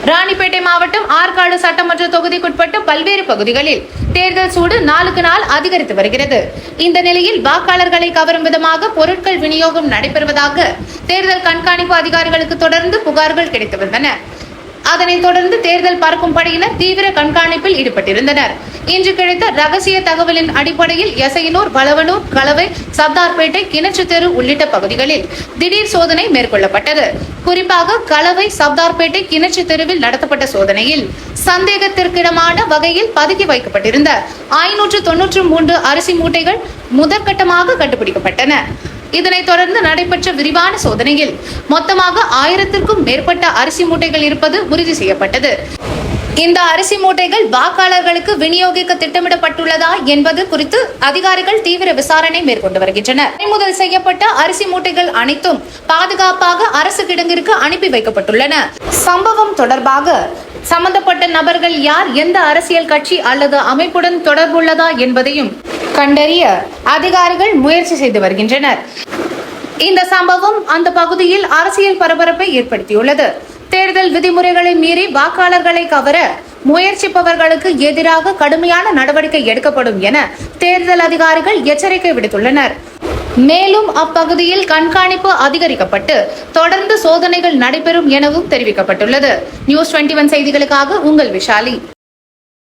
ராணிப்பேட்டை மாவட்டம் ஆற்காடு சட்டமன்ற தொகுதிக்குட்பட்ட பல்வேறு பகுதிகளில் தேர்தல் சூடு நாளுக்கு நாள் அதிகரித்து வருகிறது. இந்த நிலையில் வாக்காளர்களை கவரும் விதமாக பொருட்கள் விநியோகம் நடைபெறுவதாக தேர்தல் கண்காணிப்பு அதிகாரிகளுக்கு தொடர்ந்து புகார்கள் கிடைத்து வந்தன. அதனைத் தொடர்ந்து தேர்தல் பறக்கும் படையினர் தீவிர கண்காணிப்பில் ஈடுபட்டிருந்தனர். இன்று கிடைத்த ரகசிய தகவலின் அடிப்படையில் எசையனூர், வளவனூர், கலவை, சர்தார்பேட்டை, கிணற்று தெரு உள்ளிட்ட பகுதிகளில் திடீர் சோதனை மேற்கொள்ளப்பட்டது. குறிப்பாக கலவை, சர்தார்பேட்டை, கிணற்று தெருவில் நடத்தப்பட்ட சோதனையில் சந்தேகத்திற்கிடமான வகையில் பதுக்கி வைக்கப்பட்டிருந்த 593 அரிசி மூட்டைகள் முதற்கட்டமாக கண்டுபிடிக்கப்பட்டன. இதனைத் தொடர்ந்து நடைபெற்ற விரிவான சோதனையில் மொத்தமாக 1000க்கும் மேற்பட்ட அரிசி மூட்டைகள் இருப்பது உறுதி செய்யப்பட்டது. இந்த அரிசி மூட்டைகள் வாக்காளர்களுக்கு விநியோகிக்க திட்டமிடப்பட்டுள்ளதா என்பது குறித்து அதிகாரிகள் தீவிர விசாரணை மேற்கொண்டு வருகின்றனர். பறிமுதல் செய்யப்பட்ட அரிசி மூட்டைகள் அனைத்தும் பாதுகாப்பாக அரசு கிடங்கிற்கு அனுப்பி வைக்கப்பட்டுள்ளன. சம்பவம் தொடர்பாக சம்பந்தப்பட்ட நபர்கள் யார், எந்த அரசியல் கட்சி அல்லது அமைப்புடன் தொடர்புள்ளதா என்பதையும் கண்டறிய அதிகாரிகள் முயற்சி செய்து வருகின்றனர். இந்த சம்பவம் அந்த பகுதியில் அரசியல் பரபரப்பை ஏற்படுத்தியுள்ளது. தேர்தல் விதிமுறைகளை மீறி வாக்காளர்களை கவர முயற்சிப்பவர்களுக்கு எதிராக கடுமையான நடவடிக்கை எடுக்கப்படும் என தேர்தல் அதிகாரிகள் எச்சரிக்கை விடுத்துள்ளனர். மேலும் அப்பகுதியில் கண்காணிப்பு அதிகரிக்கப்பட்டு தொடர்ந்து சோதனைகள் நடைபெறும் எனவும் தெரிவிக்கப்பட்டுள்ளது. நியூஸ் 21 செய்திகளுக்காக உங்கள் விஷாலி.